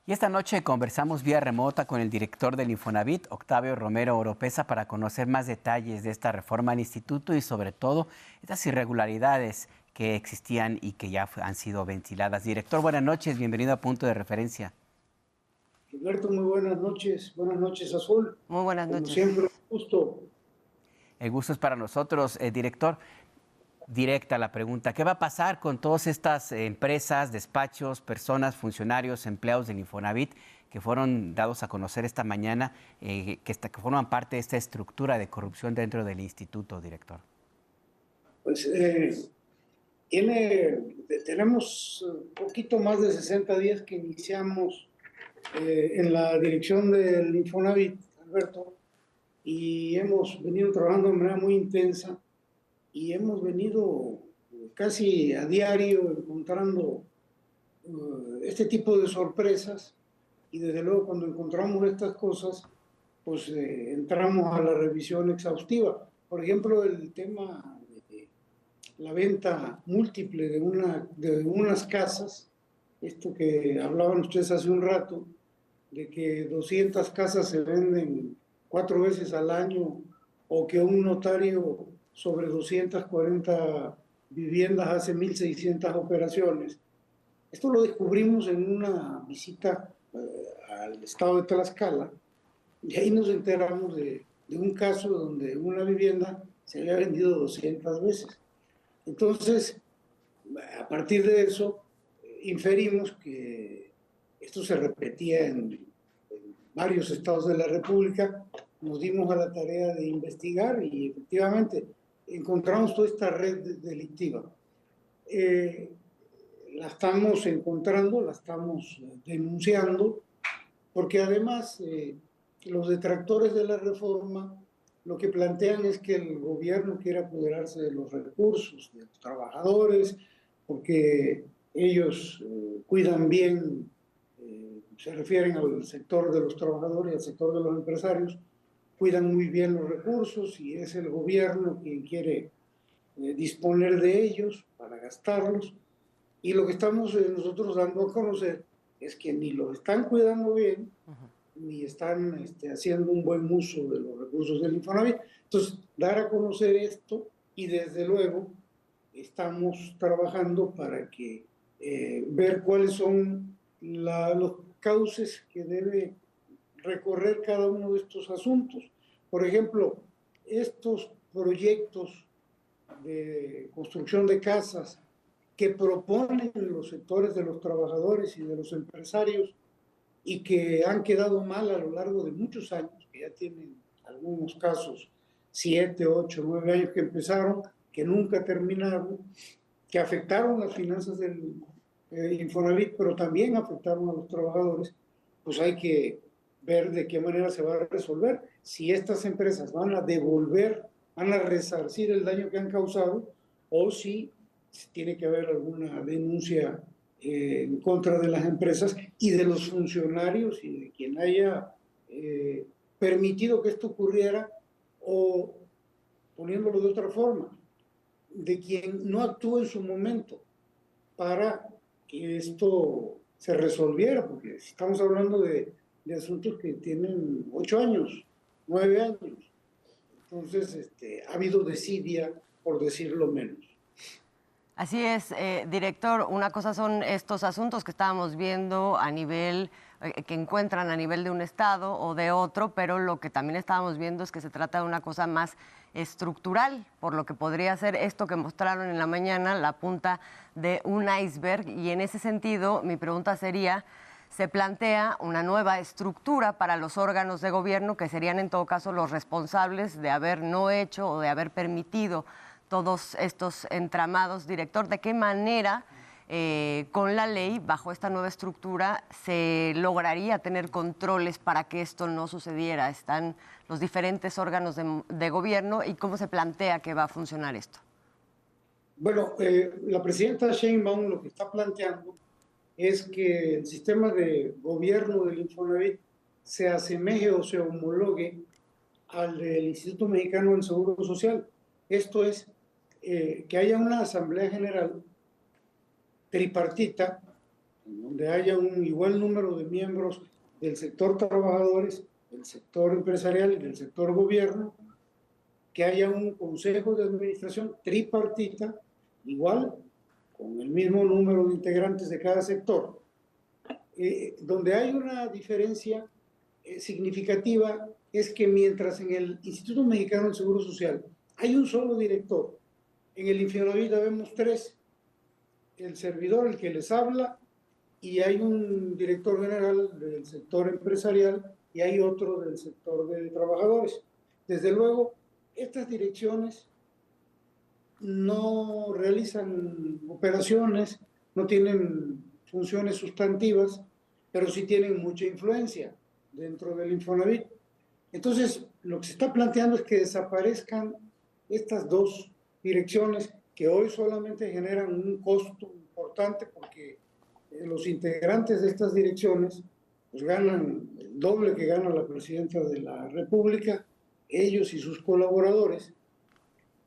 Y esta noche conversamos vía remota con el director del Infonavit, Octavio Romero Oropeza, para conocer más detalles de esta reforma al instituto y sobre todo estas irregularidades que existían y que ya han sido ventiladas. Director, buenas noches, bienvenido a Punto de Referencia. Gilberto, muy buenas noches Azul. Muy buenas Como noches. siempre, un gusto. El gusto es para nosotros, director. Directa la pregunta, ¿qué va a pasar con todas estas empresas, despachos, personas, funcionarios, empleados del Infonavit que fueron dados a conocer esta mañana, que forman parte de esta estructura de corrupción dentro del instituto, director? Pues tenemos un poquito más de 60 días que iniciamos en la dirección del Infonavit, Alberto, y hemos venido trabajando de manera muy intensa y hemos venido casi a diario encontrando este tipo de sorpresas, y desde luego cuando encontramos estas cosas, pues entramos a la revisión exhaustiva. Por ejemplo, el tema de la venta múltiple de unas casas, esto que hablaban ustedes hace un rato, de que 200 casas se venden 4 veces al año, o que un notario sobre 240 viviendas hace 1.600 operaciones. Esto lo descubrimos en una visita al estado de Tlaxcala, y ahí nos enteramos de un caso donde una vivienda se había vendido 200 veces. Entonces, a partir de eso, inferimos que esto se repetía en varios estados de la República. Nos dimos a la tarea de investigar y efectivamente encontramos toda esta red delictiva. La estamos encontrando, la estamos denunciando, porque además los detractores de la reforma lo que plantean es que el gobierno quiere apoderarse de los recursos de los trabajadores, porque ellos cuidan bien, se refieren al sector de los trabajadores y al sector de los empresarios, cuidan muy bien los recursos, y es el gobierno quien quiere disponer de ellos para gastarlos. Y lo que estamos nosotros dando a conocer es que ni los están cuidando bien, ni están haciendo un buen uso de los recursos del Infonavit. Entonces, dar a conocer esto, y desde luego estamos trabajando para que ver cuáles son los cauces que debe recorrer cada uno de estos asuntos. Por ejemplo, estos proyectos de construcción de casas que proponen los sectores de los trabajadores y de los empresarios, y que han quedado mal a lo largo de muchos años, que ya tienen algunos casos 7, 8, 9 años que empezaron, que nunca terminaron, que afectaron las finanzas del Infonavit, pero también afectaron a los trabajadores. Pues hay que ver de qué manera se va a resolver, si estas empresas van a devolver, van a resarcir el daño que han causado, o si tiene que haber alguna denuncia en contra de las empresas y de los funcionarios y de quien haya permitido que esto ocurriera, o, poniéndolo de otra forma, de quien no actuó en su momento para que esto se resolviera, porque estamos hablando de asuntos que tienen 8 años, 9 años. Entonces, ha habido desidia, por decirlo menos. Así es, director, una cosa son estos asuntos que estábamos viendo a nivel, que encuentran a nivel de un estado o de otro, pero lo que también estábamos viendo es que se trata de una cosa más estructural, por lo que podría ser esto que mostraron en la mañana, la punta de un iceberg, y en ese sentido mi pregunta sería, se plantea una nueva estructura para los órganos de gobierno que serían en todo caso los responsables de haber no hecho o de haber permitido todos estos entramados. Director, ¿de qué manera con la ley, bajo esta nueva estructura, se lograría tener controles para que esto no sucediera? ¿Están los diferentes órganos de gobierno y cómo se plantea que va a funcionar esto? Bueno, la presidenta Sheinbaum lo que está planteando es que el sistema de gobierno del Infonavit se asemeje o se homologue al del Instituto Mexicano del Seguro Social. Esto es, que haya una asamblea general tripartita, en donde haya un igual número de miembros del sector trabajadores, del sector empresarial y del sector gobierno, que haya un consejo de administración tripartita, igual, con el mismo número de integrantes de cada sector. Donde hay una diferencia significativa es que mientras en el Instituto Mexicano del Seguro Social hay un solo director, en el Infonavit vemos tres, el servidor, el que les habla, y hay un director general del sector empresarial y hay otro del sector de trabajadores. Desde luego, estas direcciones no realizan operaciones, no tienen funciones sustantivas, pero sí tienen mucha influencia dentro del Infonavit. Entonces, lo que se está planteando es que desaparezcan estas dos direcciones que hoy solamente generan un costo importante porque los integrantes de estas direcciones pues ganan el doble que gana la presidenta de la República, ellos y sus colaboradores.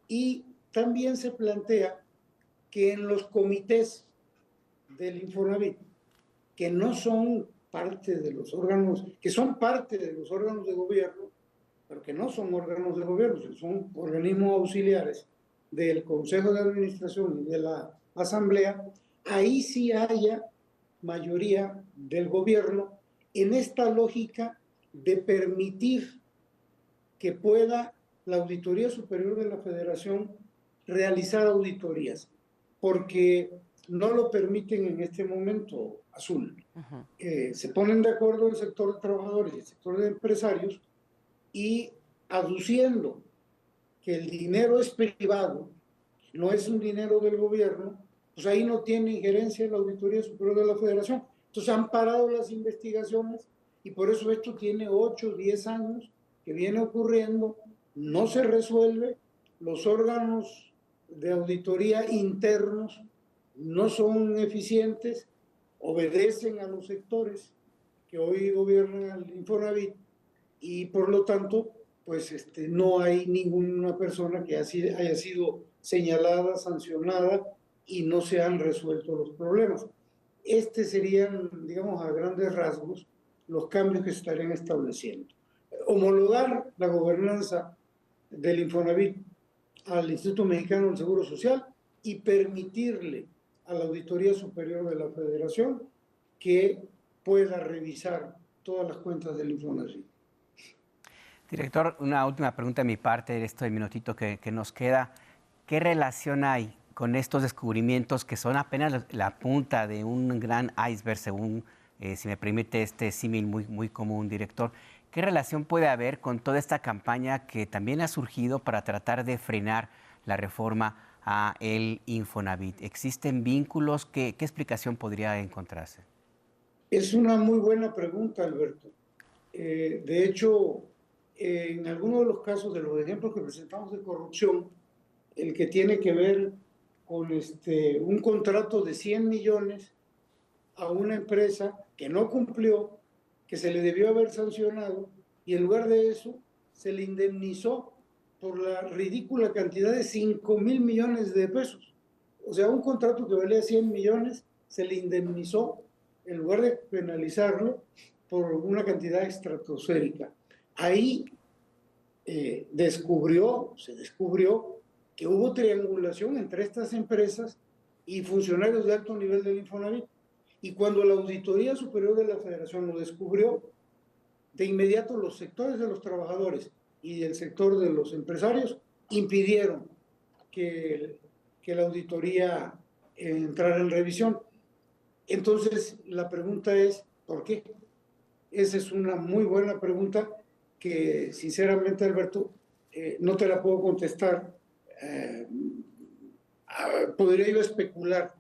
Y también se plantea que en los comités del Infonavit, que no son parte de los órganos, que son parte de los órganos de gobierno, pero que no son órganos de gobierno, son organismos auxiliares del Consejo de Administración y de la Asamblea, ahí sí haya mayoría del gobierno en esta lógica de permitir que pueda la Auditoría Superior de la Federación realizar auditorías, porque no lo permiten en este momento, Azul. Se ponen de acuerdo el sector de trabajadores y el sector de empresarios y aduciendo que el dinero es privado, no es un dinero del gobierno, pues ahí no tiene injerencia la Auditoría Superior de la Federación. Entonces han parado las investigaciones y por eso esto tiene 8 o 10 años que viene ocurriendo, no se resuelve, los órganos de auditoría internos no son eficientes, obedecen a los sectores que hoy gobiernan el Infonavit y por lo tanto pues no hay ninguna persona que haya sido señalada, sancionada y no se han resuelto los problemas. Serían, digamos, a grandes rasgos los cambios que se estarían estableciendo. Homologar la gobernanza del Infonavit al Instituto Mexicano del Seguro Social y permitirle a la Auditoría Superior de la Federación que pueda revisar todas las cuentas del Infonavit. Director, una última pregunta de mi parte, de este minutito que nos queda. ¿Qué relación hay con estos descubrimientos que son apenas la punta de un gran iceberg, según, si me permite este símil muy común, director? ¿Qué relación puede haber con toda esta campaña que también ha surgido para tratar de frenar la reforma a el Infonavit? ¿Existen vínculos? ¿Qué explicación podría encontrarse? Es una muy buena pregunta, Alberto. De hecho, en algunos de los casos, de los ejemplos que presentamos de corrupción, el que tiene que ver con un contrato de 100 millones a una empresa que no cumplió, que se le debió haber sancionado, y en lugar de eso se le indemnizó por la ridícula cantidad de 5,000 millones de pesos. O sea, un contrato que valía 100 millones se le indemnizó en lugar de penalizarlo por una cantidad estratosférica. Ahí se descubrió que hubo triangulación entre estas empresas y funcionarios de alto nivel del Infonavit. Y cuando la Auditoría Superior de la Federación lo descubrió, de inmediato los sectores de los trabajadores y el sector de los empresarios impidieron que la auditoría entrara en revisión. Entonces, la pregunta es, ¿por qué? Esa es una muy buena pregunta que, sinceramente, Alberto, no te la puedo contestar. Podría yo especular,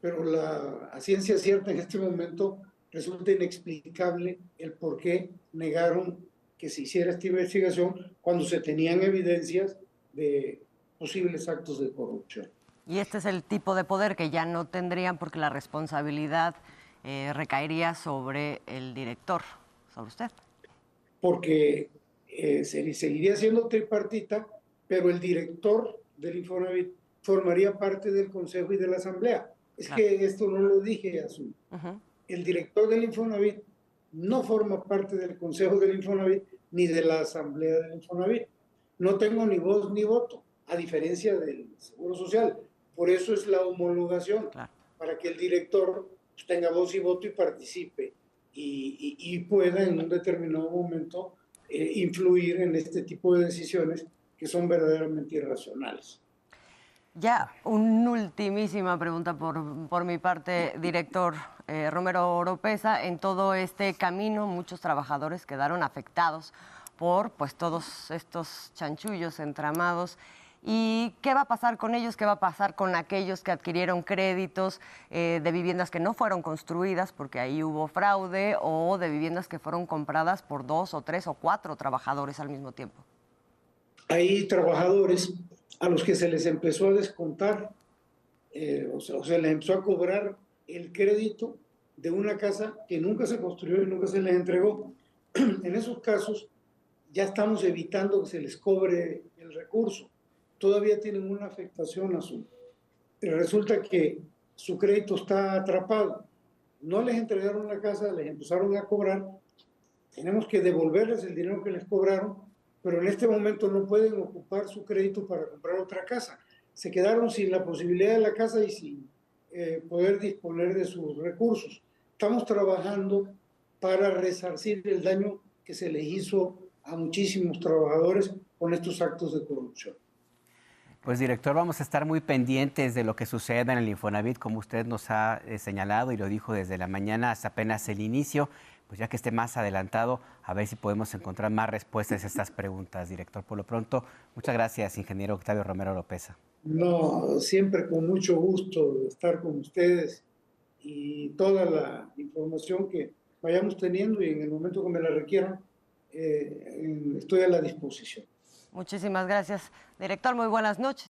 pero a ciencia cierta en este momento resulta inexplicable el por qué negaron que se hiciera esta investigación cuando se tenían evidencias de posibles actos de corrupción. Y este es el tipo de poder que ya no tendrían porque la responsabilidad recaería sobre el director, sobre usted. Porque seguiría siendo tripartita, pero el director del Infonavit formaría parte del Consejo y de la Asamblea. Es Claro. que esto no lo dije, Azul. El director del Infonavit no forma parte del Consejo del Infonavit ni de la Asamblea del Infonavit. No tengo ni voz ni voto, a diferencia del Seguro Social. Por eso es la homologación, Claro. para que el director pues, tenga voz y voto y participe y pueda en un determinado momento influir en este tipo de decisiones que son verdaderamente irracionales. Ya, una ultimísima pregunta por mi parte, director Romero Oropeza. En todo este camino, muchos trabajadores quedaron afectados por pues, todos estos chanchullos entramados. ¿Y qué va a pasar con ellos? ¿Qué va a pasar con aquellos que adquirieron créditos de viviendas que no fueron construidas porque ahí hubo fraude o de viviendas que fueron compradas por 2 o 3 o 4 trabajadores al mismo tiempo? Hay trabajadores a los que se les empezó a descontar, o se les empezó a cobrar el crédito de una casa que nunca se construyó y nunca se les entregó. En esos casos ya estamos evitando que se les cobre el recurso. Todavía tienen una afectación a su... Resulta que su crédito está atrapado. No les entregaron la casa, les empezaron a cobrar. Tenemos que devolverles el dinero que les cobraron, pero en este momento no pueden ocupar su crédito para comprar otra casa. Se quedaron sin la posibilidad de la casa y sin poder disponer de sus recursos. Estamos trabajando para resarcir el daño que se les hizo a muchísimos trabajadores con estos actos de corrupción. Pues director, vamos a estar muy pendientes de lo que suceda en el Infonavit, como usted nos ha señalado y lo dijo desde la mañana hasta apenas el inicio, pues ya que esté más adelantado, a ver si podemos encontrar más respuestas a estas preguntas, director. Por lo pronto, muchas gracias, ingeniero Octavio Romero Oropeza. No, siempre con mucho gusto de estar con ustedes y toda la información que vayamos teniendo y en el momento que me la requieran, estoy a la disposición. Muchísimas gracias, director. Muy buenas noches.